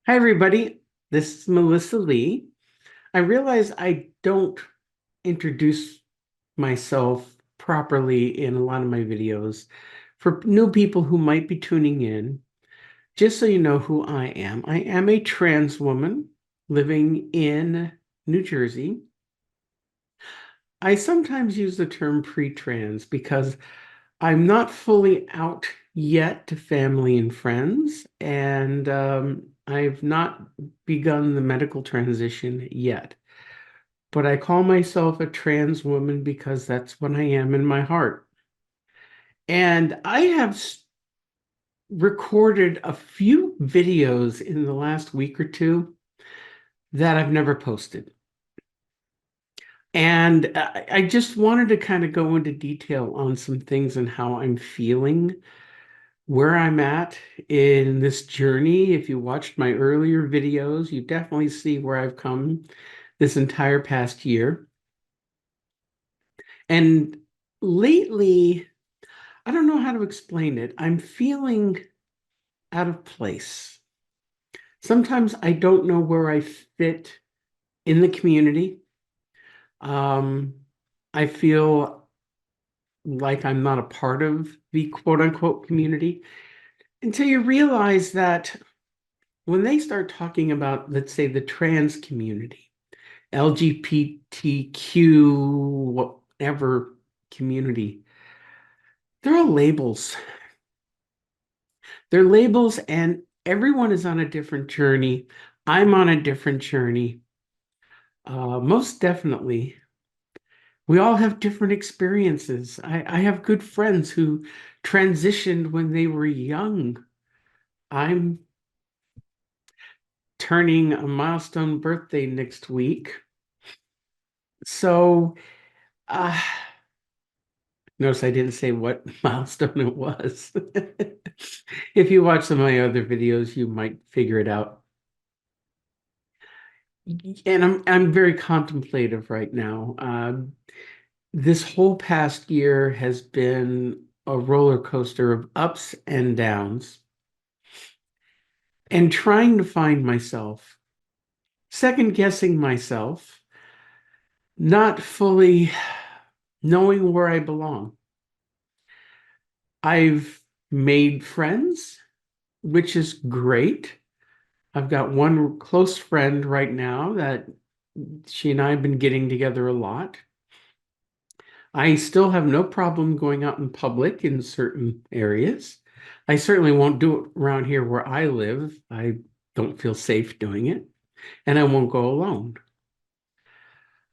Hi, everybody. This is Melissa Lee. I realize I don't introduce myself properly in a lot of my videos. For new people who might be tuning in, just so you know who I am a trans woman living in New Jersey. I sometimes use the term pre-trans because I'm not fully out yet to family and friends, and I've not begun the medical transition yet. But I call myself a trans woman because that's what I am in my heart. And I have recorded a few videos in the last week or two that I've never posted. And I just wanted to kind of go into detail on some things and how I'm feeling where I'm at in this journey. If you watched my earlier videos, you definitely see where I've come this entire past year. And lately, I don't know how to explain it. I'm feeling out of place. Sometimes I don't know where I fit in the community. Um, I feel like I'm not a part of the quote unquote community until you realize that when they start talking about, let's say, the trans community, LGBTQ, whatever community, they're all labels. They're labels, and everyone is on a different journey. I'm on a different journey. Most definitely. We all have different experiences. I have good friends who transitioned when they were young. I'm turning a milestone birthday next week. So, uh, notice I didn't say what milestone it was. If you watch some of my other videos, you might figure it out. And I'm very contemplative right now. This whole past year has been a roller coaster of ups and downs, and trying to find myself, second guessing myself, not fully knowing where I belong. I've made friends, which is great. I've got one close friend right now that she and I have been getting together a lot. I still have no problem going out in public in certain areas. I certainly won't do it around here where I live. I don't feel safe doing it, and I won't go alone.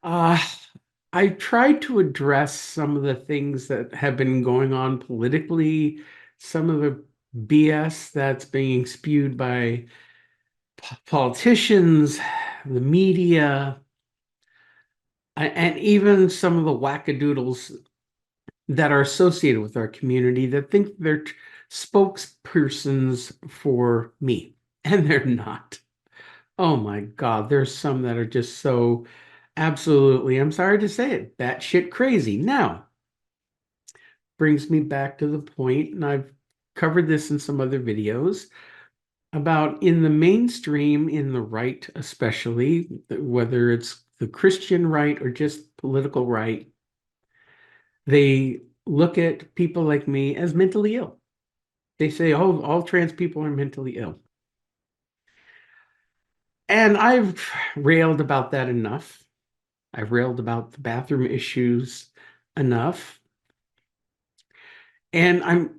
Uh, I tried to address some of the things that have been going on politically, some of the BS that's being spewed by politicians, the media, and even some of the wackadoodles that are associated with our community that think they're spokespersons for me, and they're not. Oh my God, there's some that are just so absolutely, I'm sorry to say it, batshit crazy. Now, brings me back to the point, and I've covered this in some other videos about in the mainstream, in the right, especially, whether it's the Christian right or just political right, they look at people like me as mentally ill. They say, oh, all trans people are mentally ill. And I've railed about that enough. I've railed about the bathroom issues enough. And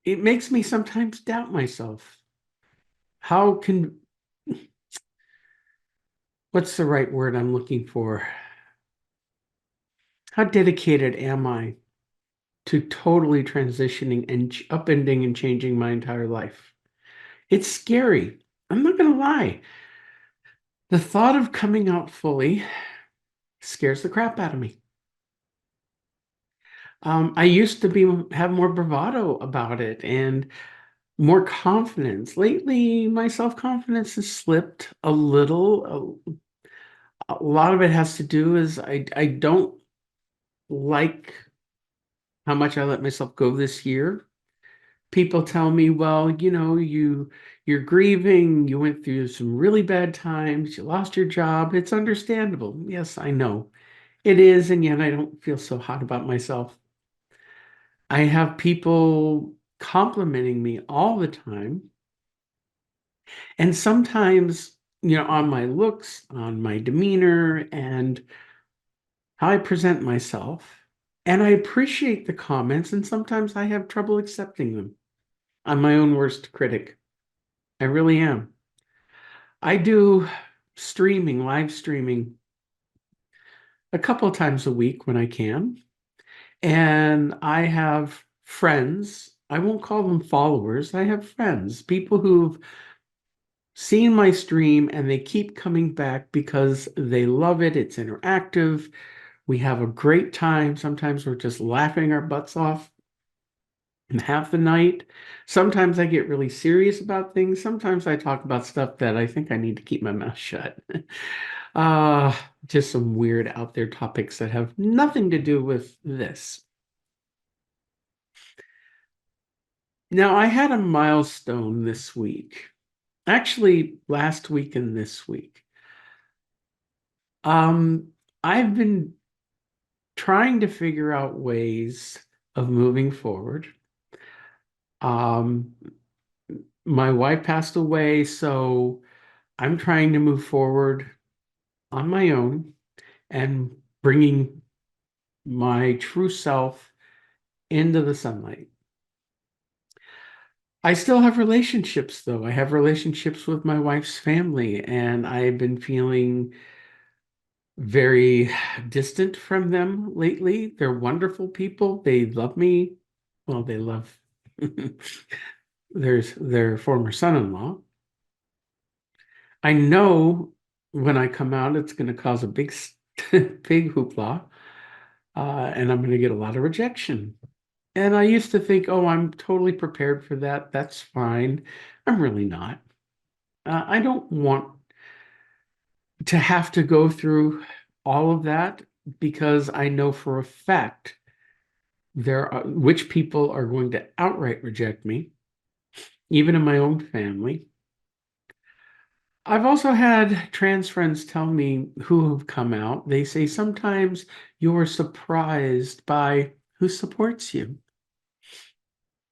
it makes me sometimes doubt myself. How can, what's the right word I'm looking for? How dedicated am I to totally transitioning and upending and changing my entire life? It's scary. I'm not going to lie. The thought of coming out fully scares the crap out of me. I used to have more bravado about it and more confidence. Lately, my self-confidence has slipped a little. A lot of it has to do is I don't like how much I let myself go this year. People tell me, well, you know, You're grieving. You went through some really bad times. You lost your job. It's understandable. Yes, I know. It is, and yet I don't feel so hot about myself. I have people complimenting me all the time. And sometimes, on my looks, on my demeanor, and how I present myself. And I appreciate the comments, and sometimes I have trouble accepting them. I'm my own worst critic. I really am. I do live streaming a couple of times a week when I can. And I have friends. I won't call them followers. I have friends, people who've seen my stream and they keep coming back because they love it. It's interactive. We have a great time. Sometimes we're just laughing our butts off half the night. Sometimes I get really serious about things. Sometimes I talk about stuff that I think I need to keep my mouth shut. Uh, just some weird out there topics that have nothing to do with this. Now, I had a milestone this week, actually last week and this week. I've been trying to figure out ways of moving forward. Um, my wife passed away, so I'm trying to move forward on my own and bringing my true self into the sunlight. I still have relationships, though. I have relationships with my wife's family, and I've been feeling very distant from them lately. They're wonderful people. They love me. Well, they love there's their former son-in-law. I know when I come out, it's going to cause a big, big hoopla, and I'm going to get a lot of rejection. And I used to think, oh, I'm totally prepared for that. That's fine. I'm really not. I don't want to have to go through all of that because I know for a fact there are which people are going to outright reject me, even in my own family. I've also had trans friends tell me who have come out. They say sometimes you're surprised by who supports you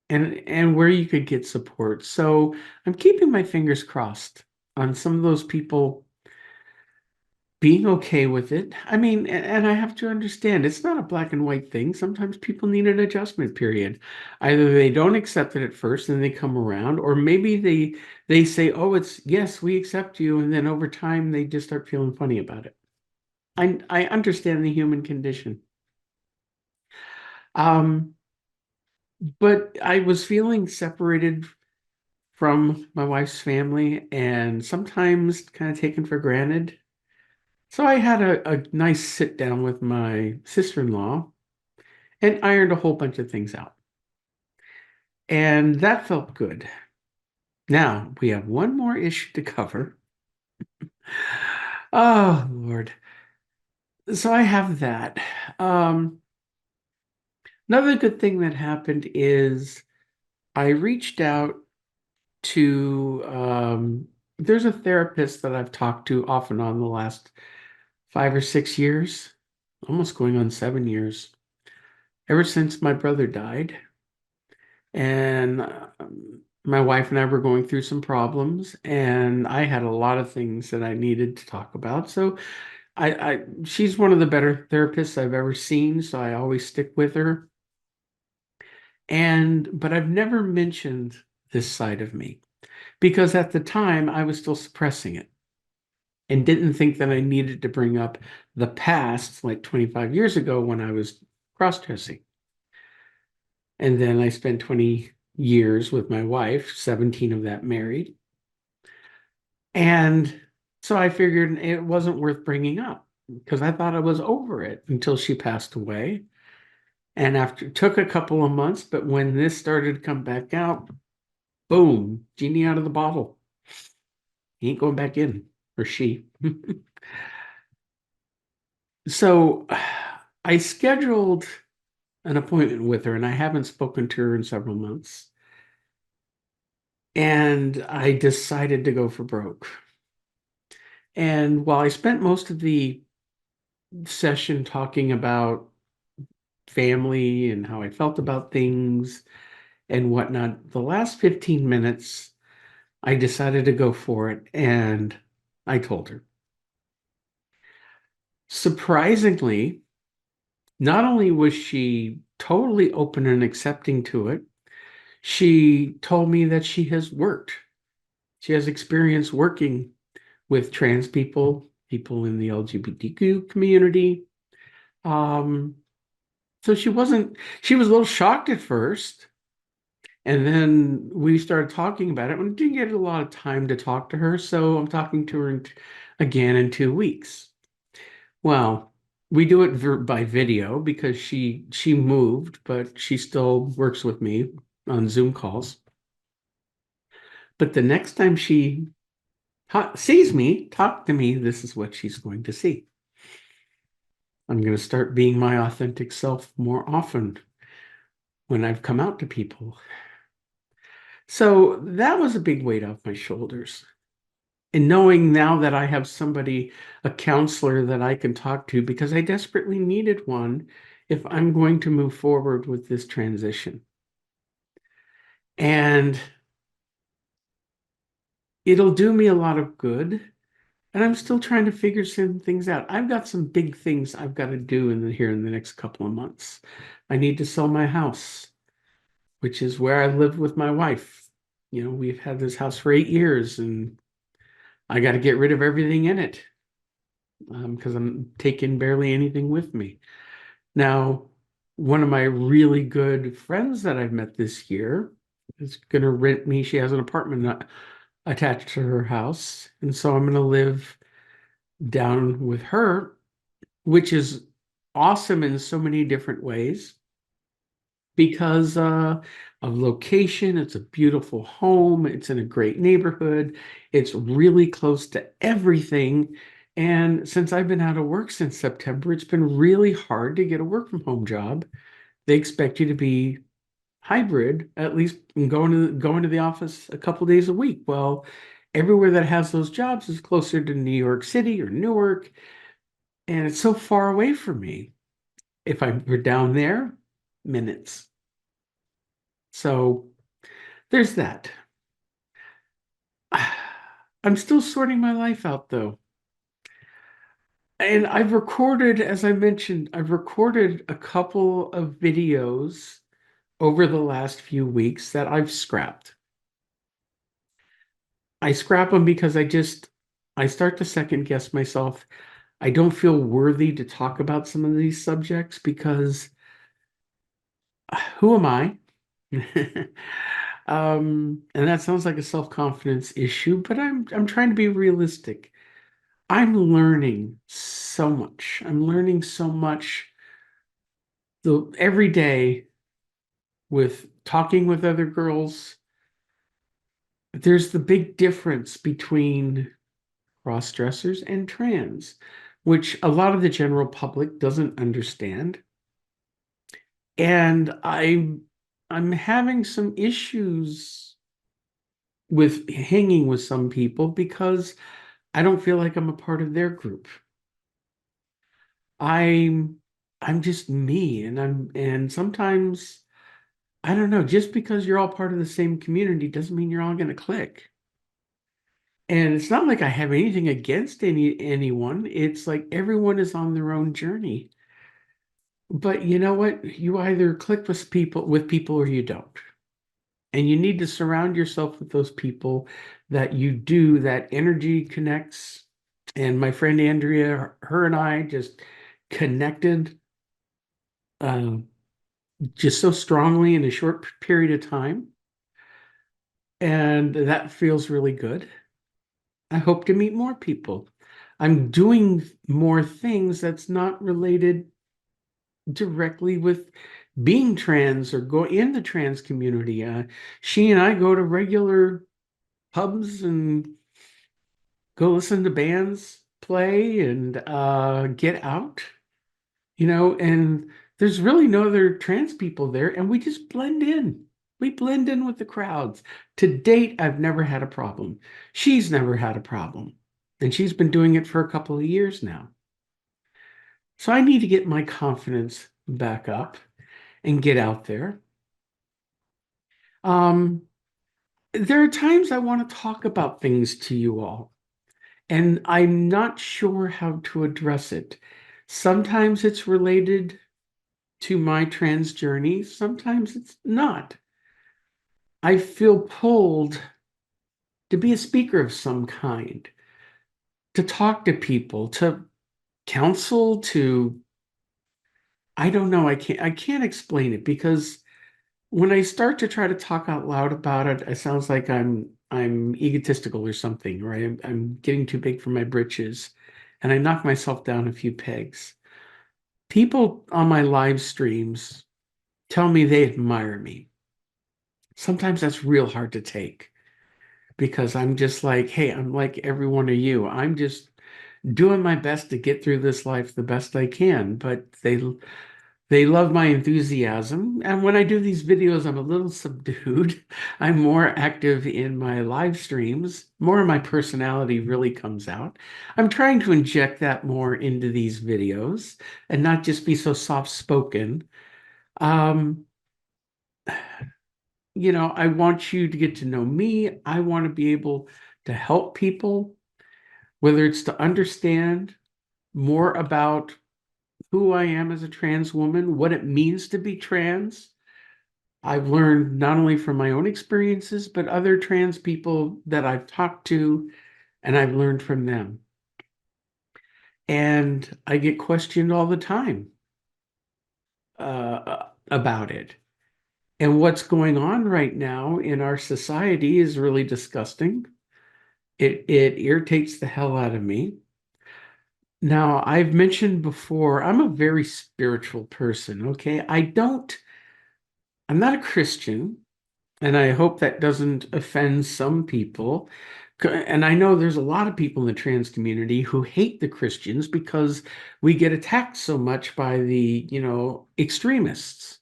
and where you could get support. So I'm keeping my fingers crossed on some of those people being okay with it. I mean, and I have to understand it's not a black and white thing. Sometimes people need an adjustment period. Either they don't accept it at first and they come around, or maybe they say, "Oh, it's yes, we accept you," and then over time they just start feeling funny about it. I understand the human condition. Um, but I was feeling separated from my wife's family and sometimes kind of taken for granted. So I had a nice sit down with my sister-in-law and ironed a whole bunch of things out. And that felt good. Now we have one more issue to cover. Oh, Lord. So I have that. Um, Another good thing that happened is I reached out to, there's a therapist that I've talked to off and on the last 5 or 6 years, almost going on 7 years, ever since my brother died. And my wife and I were going through some problems, and I had a lot of things that I needed to talk about. So she's one of the better therapists I've ever seen, so I always stick with her. But I've never mentioned this side of me because at the time I was still suppressing it and didn't think that I needed to bring up the past, like 25 years ago when I was cross-dressing. And then I spent 20 years with my wife, 17 of that married. And so I figured it wasn't worth bringing up because I thought I was over it until she passed away. And after it took a couple of months, but when this started to come back out, boom, genie out of the bottle. He ain't going back in, or she. So I scheduled an appointment with her, and I haven't spoken to her in several months. and I decided to go for broke. And while I spent most of the session talking about family and how I felt about things and whatnot, the last 15 minutes, I decided to go for it and I told her. Surprisingly, not only was she totally open and accepting to it, she told me that she has worked. She has experience working with trans people, people in the LGBTQ community. Um, so she was a little shocked at first. And then we started talking about it. We didn't get a lot of time to talk to her. So I'm talking to her again in 2 weeks. Well, we do it by video because she moved, but she still works with me on Zoom calls. But the next time she sees me, talk to me, this is what she's going to see. I'm going to start being my authentic self more often when I've come out to people. So that was a big weight off my shoulders. And knowing now that I have somebody, a counselor that I can talk to, because I desperately needed one if I'm going to move forward with this transition. And it'll do me a lot of good. And I'm still trying to figure some things out. I've got some big things I've got to do here in the next couple of months. I need to sell my house, which is where I lived with my wife. You know, we've had this house for 8 years and I got to get rid of everything in it because I'm taking barely anything with me. Now, one of my really good friends that I've met this year is going to rent me. She has an apartment attached to her house. And so I'm going to live down with her, which is awesome in so many different ways because of location. It's a beautiful home. It's in a great neighborhood. It's really close to everything. And since I've been out of work since September, it's been really hard to get a work from home job. They expect you to be hybrid, at least going to the office a couple days a week. Well, everywhere that has those jobs is closer to New York City or Newark, and it's so far away from me. If I were down there, minutes. So there's that. I'm still sorting my life out though. And I've recorded, as I mentioned, I've recorded a couple of videos over the last few weeks that I've scrapped. I scrap them because I start to second guess myself. I don't feel worthy to talk about some of these subjects because who am I? And that sounds like a self-confidence issue, but I'm trying to be realistic. I'm learning so much. I'm learning so much every day with talking with other girls. There's the big difference between cross-dressers and trans, which a lot of the general public doesn't understand. And I'm having some issues with hanging with some people because I don't feel like I'm a part of their group. I'm I'm just me and sometimes I don't know, just because you're all part of the same community doesn't mean you're all going to click. And it's not like I have anything against anyone. It's like everyone is on their own journey. But you know what? You either click with people or you don't. And you need to surround yourself with those people that you do, that energy connects. And my friend Andrea, her and I just connected uh, just so strongly in a short period of time. And that feels really good. I hope to meet more people. I'm doing more things that's not related directly with being trans or go in the trans community. She and I go to regular pubs and go listen to bands play and get out, and there's really no other trans people there, and we just blend in. We blend in with the crowds. To date, I've never had a problem. She's never had a problem. And she's been doing it for a couple of years now. So I need to get my confidence back up and get out there. Um, there are times I want to talk about things to you all, and I'm not sure how to address it. Sometimes it's related to my trans journey, sometimes it's not. I feel pulled to be a speaker of some kind, to talk to people, to counsel, to I don't know, I can't explain it because when I start to try to talk out loud about it, it sounds like I'm egotistical or something, or I'm getting too big for my britches, and I knock myself down a few pegs. People on my live streams tell me they admire me. Sometimes that's real hard to take because I'm just like, hey, I'm like every one of you. I'm just doing my best to get through this life the best I can, but they love my enthusiasm. And when I do these videos, I'm a little subdued. I'm more active in my live streams. More of my personality really comes out. I'm trying to inject that more into these videos and not just be so soft-spoken. Um, I want you to get to know me. I want to be able to help people, whether it's to understand more about who I am as a trans woman, what it means to be trans. I've learned not only from my own experiences, but other trans people that I've talked to, and I've learned from them. And I get questioned all the time about it. And what's going on right now in our society is really disgusting. It irritates the hell out of me. Now, I've mentioned before, I'm a very spiritual person, okay? I'm not a Christian, and I hope that doesn't offend some people. And I know there's a lot of people in the trans community who hate the Christians because we get attacked so much by the, extremists.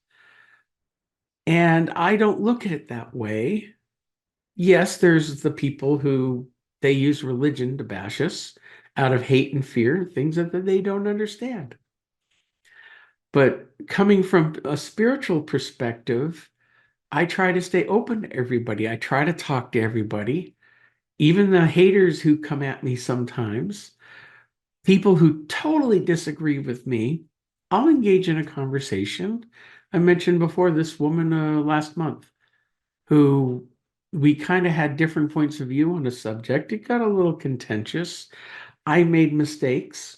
And I don't look at it that way. Yes, there's the people who they use religion to bash us out of hate and fear, things that they don't understand. But coming from a spiritual perspective, I try to stay open to everybody. I try to talk to everybody, even the haters who come at me sometimes, people who totally disagree with me. I'll engage in a conversation. I mentioned before this woman last month who we kind of had different points of view on a subject. It got a little contentious. I made mistakes.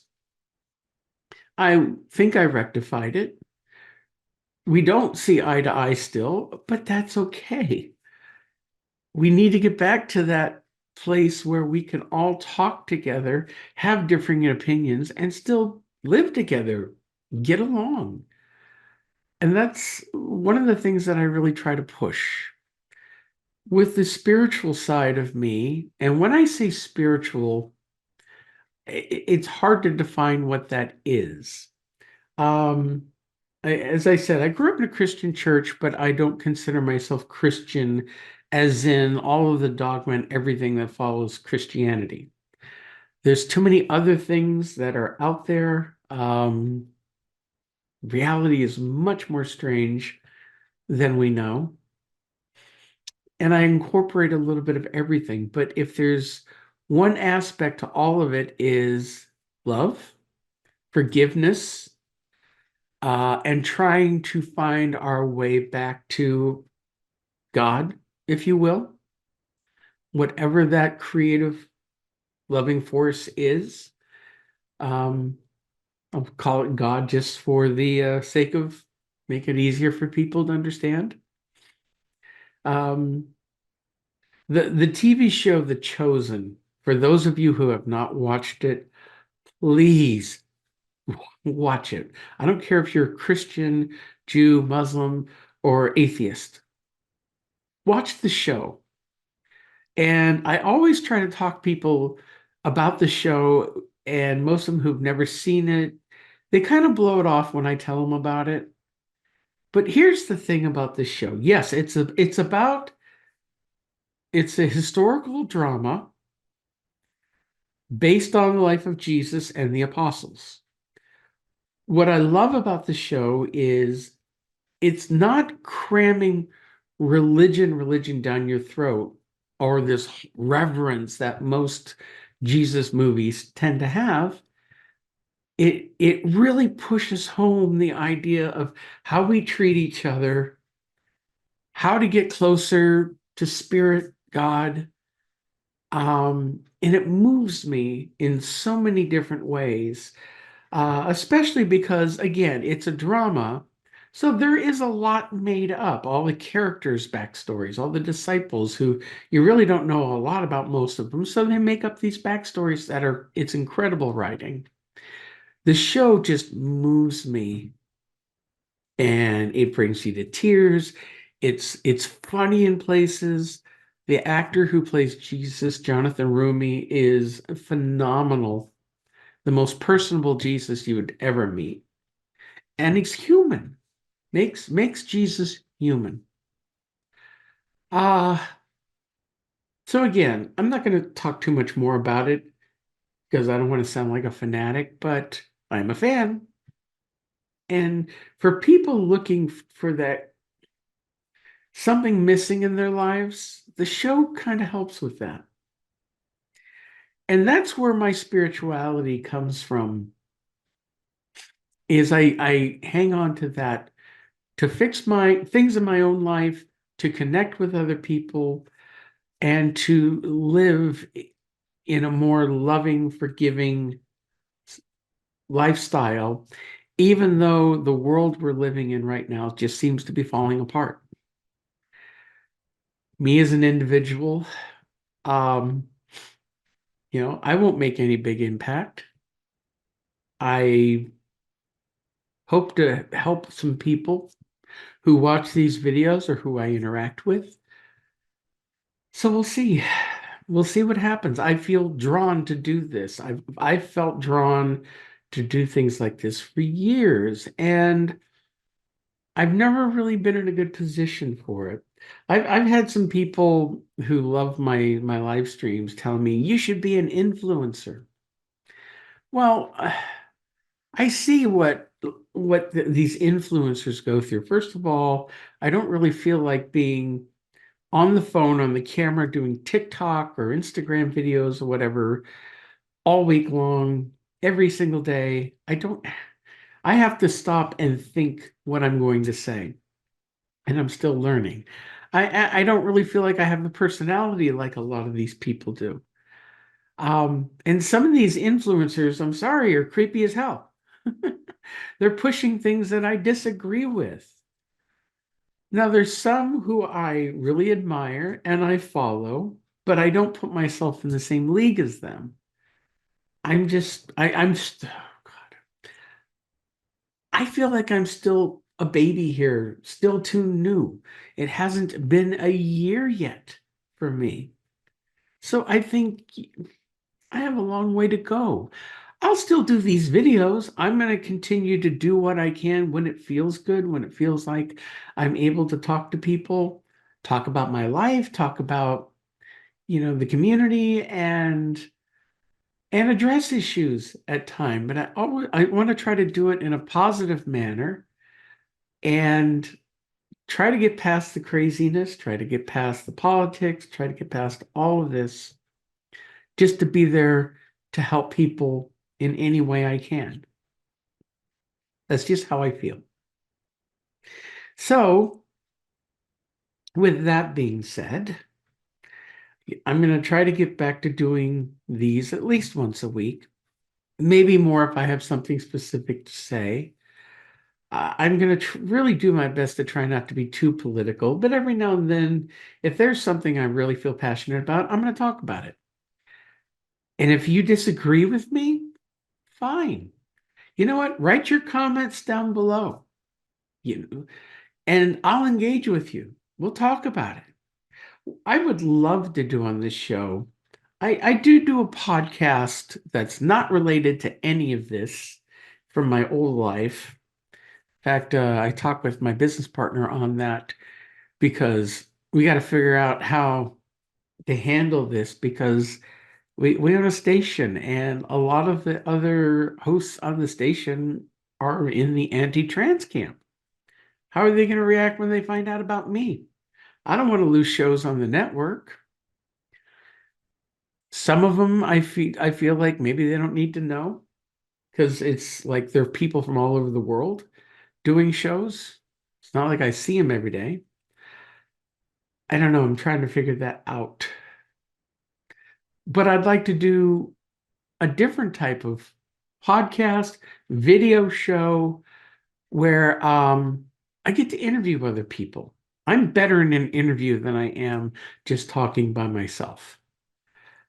I think I rectified it. We don't see eye to eye still, but that's okay. We need to get back to that place where we can all talk together, have differing opinions, and still live together, get along. And that's one of the things that I really try to push with the spiritual side of me. And when I say spiritual, it's hard to define what that is. Um, as I said, I grew up in a Christian church, but I don't consider myself Christian as in all of the dogma and everything that follows Christianity. There's too many other things that are out there. Reality is much more strange than we know. And I incorporate a little bit of everything. But if there's one aspect to all of it is love, forgiveness, and trying to find our way back to God, if you will, whatever that creative, loving force is. Um, I'll call it God just for the sake of make it easier for people to understand. Um, the TV show The Chosen, for those of you who have not watched it, please watch it. I don't care if you're Christian, Jew, Muslim, or atheist. Watch the show. And I always try to talk people about the show, and most of them who've never seen it, they kind of blow it off when I tell them about it. But here's the thing about this show. Yes, it's a historical drama based on the life of Jesus and the apostles. What I love about the show is it's not cramming religion down your throat or this reverence that most Jesus movies tend to have. It really pushes home the idea of how we treat each other, how to get closer to spirit God. And it moves me in so many different ways, especially because, again, it's a drama. So there is a lot made up, all the characters' backstories, all the disciples who you really don't know a lot about most of them. So they make up these backstories it's incredible writing. The show just moves me and it brings you to tears. It's funny in places. The actor who plays Jesus, Jonathan Rumi, is phenomenal. The most personable Jesus you would ever meet. And he's human. Makes Jesus human. Uh so again, I'm not going to talk too much more about it because I don't want to sound like a fanatic, but I'm a fan. And for people looking for that something missing in their lives, the show kind of helps with that. And that's where my spirituality comes from, is I hang on to that to fix my things in my own life, to connect with other people, and to live in a more loving, forgiving lifestyle, even though the world we're living in right now just seems to be falling apart. Me as an individual, um, I won't make any big impact. I hope to help some people who watch these videos or who I interact with. So we'll see. We'll see what happens. I feel drawn to do this. I've felt drawn to do things like this for years, and I've never really been in a good position for it. I've had some people who love my live streams telling me you should be an influencer. Well, I see these influencers go through. First of all, I don't really feel like being on the phone, on the camera, doing TikTok or Instagram videos or whatever all week long, every single day. I have to stop and think what I'm going to say, and I'm still learning. I don't really feel like I have the personality like a lot of these people do. And some of these influencers, I'm sorry, are creepy as hell. They're pushing things that I disagree with. Now, there's some who I really admire and I follow, but I don't put myself in the same league as them. Oh God, I feel like I'm still a baby here, still too new. It hasn't been a year yet for me. So I think I have a long way to go. I'll still do these videos. I'm going to continue to do what I can when it feels good, when it feels like I'm able to talk to people, talk about my life, talk about, the community and address issues at time. But I want to try to do it in a positive manner and try to get past the craziness, try to get past the politics, try to get past all of this just to be there to help people in any way I can. That's just how I feel. So, with that being said, I'm going to try to get back to doing these at least once a week, maybe more if I have something specific to say. I'm going to really do my best to try not to be too political, but every now and then, if there's something I really feel passionate about, I'm going to talk about it. And if you disagree with me, fine. You know what? Write your comments down below. You and I'll engage with you. We'll talk about it. I would love to do on this show. I do a podcast that's not related to any of this from my old life. In fact, I talked with my business partner on that because we got to figure out how to handle this because we have a station and a lot of the other hosts on the station are in the anti-trans camp. How are they going to react when they find out about me? I don't want to lose shows on the network. Some of them I feel like maybe they don't need to know because it's like they're people from all over the world doing shows. It's not like I see them every day. I don't know. I'm trying to figure that out. But I'd like to do a different type of podcast, video show where I get to interview other people. I'm better in an interview than I am just talking by myself.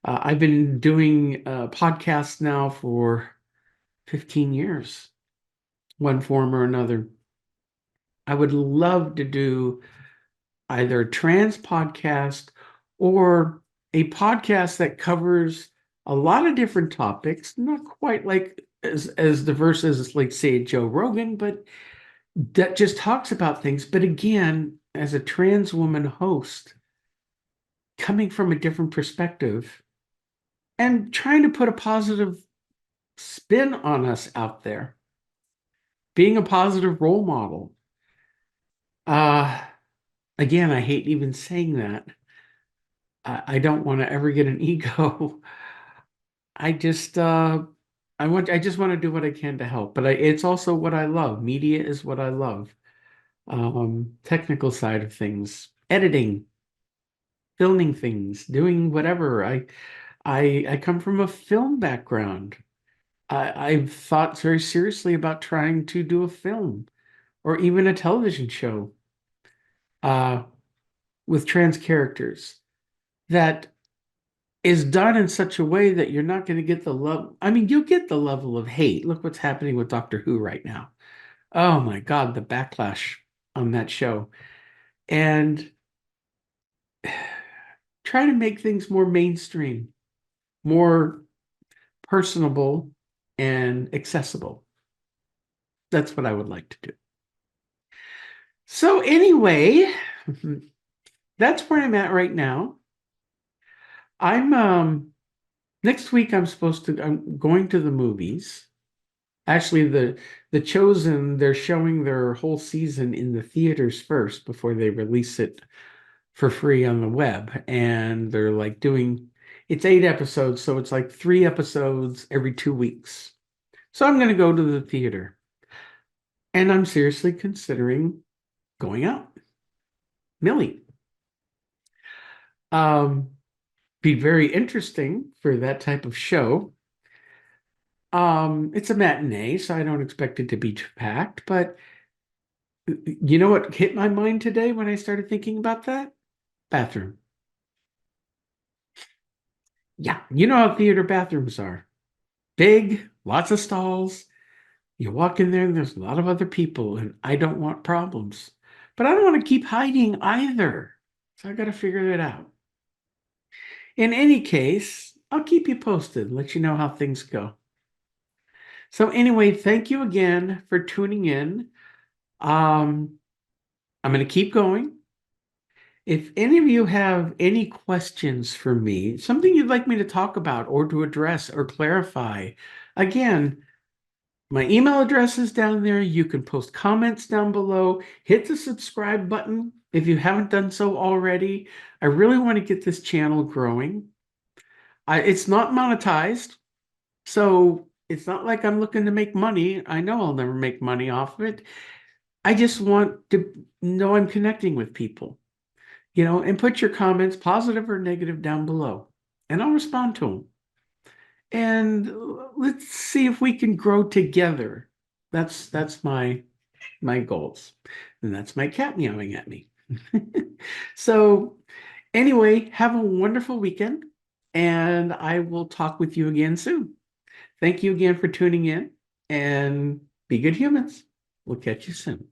I've been doing podcasts now for 15 years, one form or another. I would love to do either a trans podcast or a podcast that covers a lot of different topics, not quite like as diverse as like say Joe Rogan, but that just talks about things. But again, as a trans woman host, coming from a different perspective and trying to put a positive spin on us out there, being a positive role model. Uh, Again, I hate even saying that. I don't want to ever get an ego. I just I just want to do what I can to help. But it's also what I love. Media is what I love. Technical side of things, editing, filming things, doing whatever. I come from a film background. I've thought very seriously about trying to do a film or even a television show uh, with trans characters that is done in such a way that you're not going to get the love. I mean, you'll get the level of hate. Look what's happening with Doctor Who right now. Oh my God, the backlash on that show. And try to make things more mainstream, more personable, and accessible. That's what I would like to do. So, anyway, that's where I'm at right now. I'm next week I'm going to the movies. Actually, the Chosen, they're showing their whole season in the theaters first before they release it for free on the web. And they're like doing it's 8 episodes, so it's like 3 episodes every 2 weeks. So I'm gonna go to the theater. And I'm seriously considering going out. Millie. Um, be very interesting for that type of show. It's a matinee, so I don't expect it to be too packed, but you know what hit my mind today when I started thinking about that? Bathroom. Yeah, you know how theater bathrooms are. Big, lots of stalls. You walk in there and there's a lot of other people, and I don't want problems. But I don't want to keep hiding either. So I got to figure it out. In any case, I'll keep you posted, let you know how things go. So anyway, thank you again for tuning in. Um, I'm going to keep going. If any of you have any questions for me, something you'd like me to talk about or to address or clarify, again, my email address is down there. You can post comments down below. Hit the subscribe button if you haven't done so already. I really want to get this channel growing. It's not monetized, so it's not like I'm looking to make money. I know I'll never make money off of it. I just want to know I'm connecting with people, and put your comments, positive or negative, down below, and I'll respond to them. And let's see if we can grow together. That's my goals, and that's my cat meowing at me. So anyway, have a wonderful weekend, and I will talk with you again soon. Thank you again for tuning in, and be good humans. We'll catch you soon.